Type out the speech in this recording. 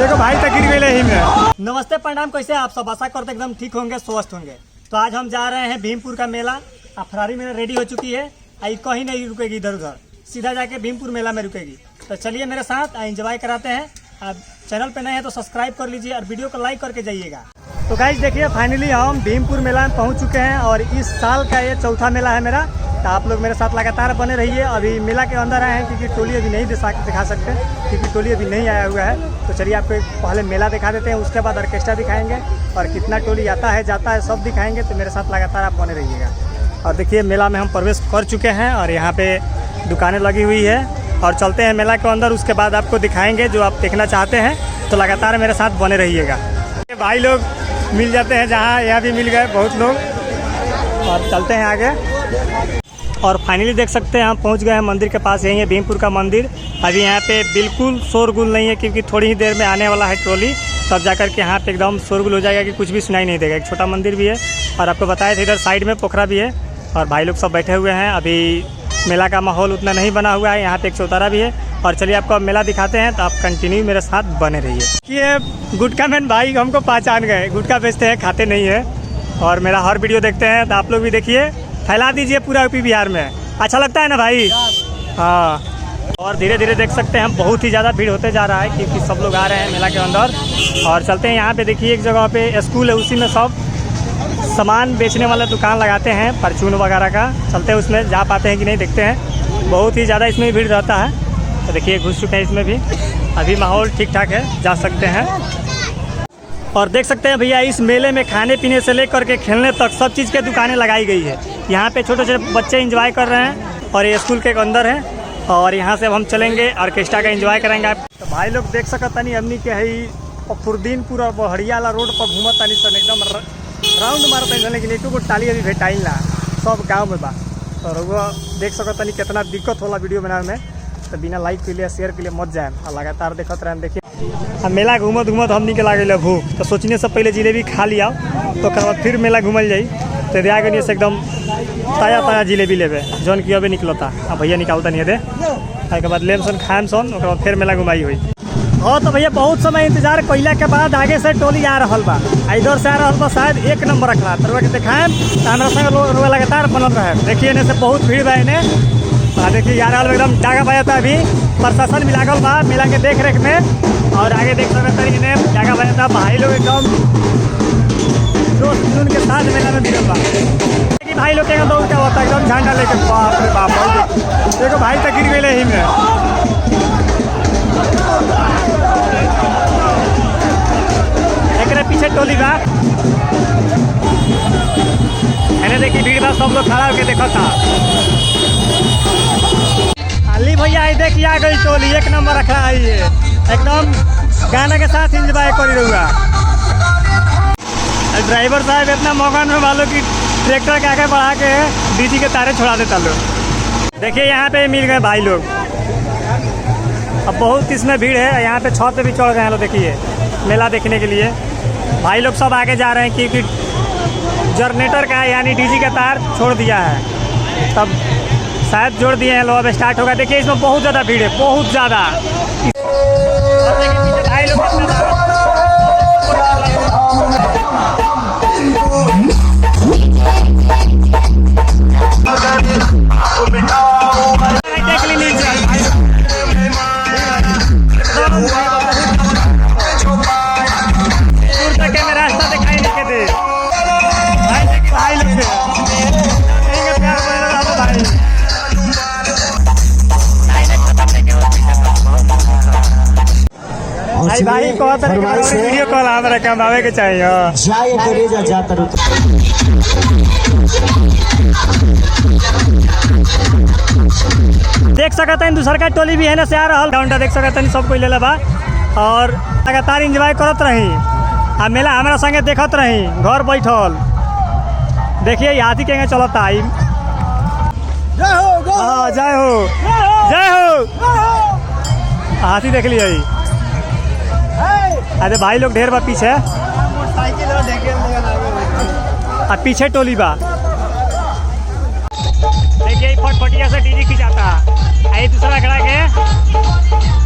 देखो भाई तक गिर गए ही में। नमस्ते प्रणाम, कैसे आप सब? आशा करते एकदम ठीक होंगे, स्वस्थ होंगे। तो आज हम जा रहे हैं भीमपुर का मेला। अब फरारी मेरा रेडी हो चुकी है, आई कहीं नहीं रुकेगी, इधर उधर सीधा जाके भीमपुर मेला में रुकेगी। तो चलिए मेरे साथ एंजॉय कराते हैं। आप चैनल पे नए हैं तो सब्सक्राइब कर लीजिए और वीडियो को लाइक करके जाइएगा। तो गाइस देखिए, फाइनली हम भीमपुर मेला में पहुंच चुके हैं और इस साल का ये चौथा मेला है मेरा। तो आप लोग मेरे साथ लगातार बने रहिए। अभी मेला के अंदर आए हैं क्योंकि टोली अभी नहीं दिखा सकते, क्योंकि टोली अभी नहीं आया हुआ है। तो चलिए आपको पहले मेला दिखा देते हैं, उसके बाद ऑर्केस्ट्रा दिखाएंगे और कितना टोली आता है जाता है सब दिखाएंगे। तो मेरे साथ लगातार आप बने रहिएगा। और देखिए मेला में हम प्रवेश कर चुके हैं और यहाँ पे दुकानें लगी हुई है और चलते हैं मेला के अंदर। उसके बाद आपको दिखाएंगे जो आप देखना चाहते हैं। तो लगातार मेरे साथ बने रहिएगा। भाई लोग मिल जाते हैं, जहाँ यहाँ भी मिल गए बहुत लोग। और चलते हैं आगे। और फाइनली देख सकते हैं हम पहुँच गए हैं मंदिर के पास। यही है भीमपुर का मंदिर। अभी यहाँ पे बिल्कुल शोरगुल नहीं है क्योंकि थोड़ी ही देर में आने वाला है ट्रॉली, तब जाकर के यहाँ पे एकदम शोरगुल हो जाएगा कि कुछ भी सुनाई नहीं देगा। एक छोटा मंदिर भी है और आपको बताया था इधर साइड में पोखरा भी है और भाई लोग सब बैठे हुए हैं। अभी मेला का माहौल उतना नहीं बना हुआ है। यहाँ पे एक चौतारा भी है और चलिए आपको अब मेला दिखाते हैं। तो आप कंटिन्यू मेरे साथ बने रहिए। ये गुटखा मैन भाई हमको पहचान गए, गुटखा बेचते हैं, खाते नहीं है और मेरा हर वीडियो देखते हैं। तो आप लोग भी देखिए, फैला दीजिए पूरा यूपी बिहार में। अच्छा लगता है ना भाई? हाँ। और धीरे धीरे देख सकते हैं हम बहुत ही ज़्यादा भीड़ होते जा रहा है क्योंकि सब लोग आ रहे हैं मेला के अंदर। और चलते हैं यहाँ पे, देखिए एक जगह पे स्कूल है, उसी में सब सामान बेचने वाला दुकान लगाते हैं, परचून वगैरह का। चलते हैं उसमें, जा पाते हैं कि नहीं देखते हैं। बहुत ही ज़्यादा इसमें भीड़ रहता है। तो देखिए घुस चुके हैं इसमें भी। अभी माहौल ठीक ठाक है, जा सकते हैं। और देख सकते हैं भैया, इस मेले में खाने पीने से लेकर के खेलने तक सब चीज़ के दुकानें लगाई गई है। यहाँ पे छोटे छोटे बच्चे एंजॉय कर रहे हैं और ये स्कूल के अंदर है। और यहाँ से अब हम चलेंगे ऑर्केस्ट्रा का एंजॉय करेंगे आप। तो भाई लोग देख सकता नहीं, हमनी के है फखुरदीनपुर और बहड़िया वाला रोड पर घूमत तानी सन, एकदम राउंड मारता है। लेकिन एक टाली अभी भेटाइल ना, सब गाँव में बा। और वो देख सकता नहीं कितना दिक्कत होला वीडियो बनाने में। तो बिना लाइक के लिए शेयर के लिए मत जाए और लगातार देखते रहें। देखिए अब मेला घूमत घूमत हमनी के लागे भूख, तो सोचने से पहले जिलेबी खा लिया तो बाद फिर मेला घूमल जाई। तो दिया गई से एकदम ताज़ा ताज़ा जिलेबी लेबे जौन की अभी निकलता। अब भैया निकालता नहीं दे, उसके बाद लेम सन खाएम सन, और फिर मेला घुमाई हुई। हाँ तो भैया बहुत समय इंतजार कैला के बाद आगे से टोली आ रहा बा, इधर से आ रहा बा, शायद एक नंबर रखला तो दिखाएं। तो हमारा संग लोग लगातार बनल रहे। देखिए इन्हें से बहुत भीड़ बा इन्हें। देखिए यार एकदम जागा पाया था। अभी प्रशासन भी लागल बा मेला के देख रेख में। और आगे देख सकते हैं इन्हें जागा पाया था। भाई लोग एकदम जोश जुनून के साथ मेला में भीड़ बा। देखिए भाई लोग क्या दौड़ क्या होता है, एकदम झंडा लेके, बाप रे बाप। देखो भाई तक गिर गए ही में। एक पीछे टोली बा, मैंने देखी भीड़ बा, सब लोग खड़ा होकर देखा था। अली भैया आई देखिए आ गई टोली, एक नंबर रख रहा है ये, एकदम गाना के साथ एंजॉय कर रहा। ड्राइवर साहब इतना मौका में वालों की ट्रैक्टर के आगे बढ़ा के डीजी के तारे छोड़ा देता लोग। देखिए यहाँ पे मिल गए भाई लोग। अब बहुत इसमें भीड़ है। यहाँ पे छत पे भी चढ़ गए हैं लोग, देखिए मेला देखने के लिए। भाई लोग सब आगे जा रहे हैं क्योंकि जनरेटर का यानी डीजी का तार छोड़ दिया है, तब शायद जोड़ दिए हैं लोग। अब स्टार्ट होगा। देखिए इसमें बहुत ज़्यादा भीड़ है, बहुत ज़्यादा। भाई लोग देख लीजिए, दूर तक के रास्ता दिखाई नहीं के दे। भाई लोग भाई कहते वीडियो कॉल हमारा कमावे के चाहिए। देख सकते हैं दूसर का टोली भी है ना से आ रहा डाउनटा, देख सकते हैं सब कोई ले बा और लगातार एंजॉय करत रही। आ मेला हमारा संगे देखत रही घर बैठल। देखिए हाथी के चलता। जय हो जय हो जय हो। हाथी देख लिया। अरे भाई लोग ढेर बा पीछे, आ पीछे टोली बा। देखिए फटफटिया से डीजी खिंचाता। आई दूसरा खड़ा के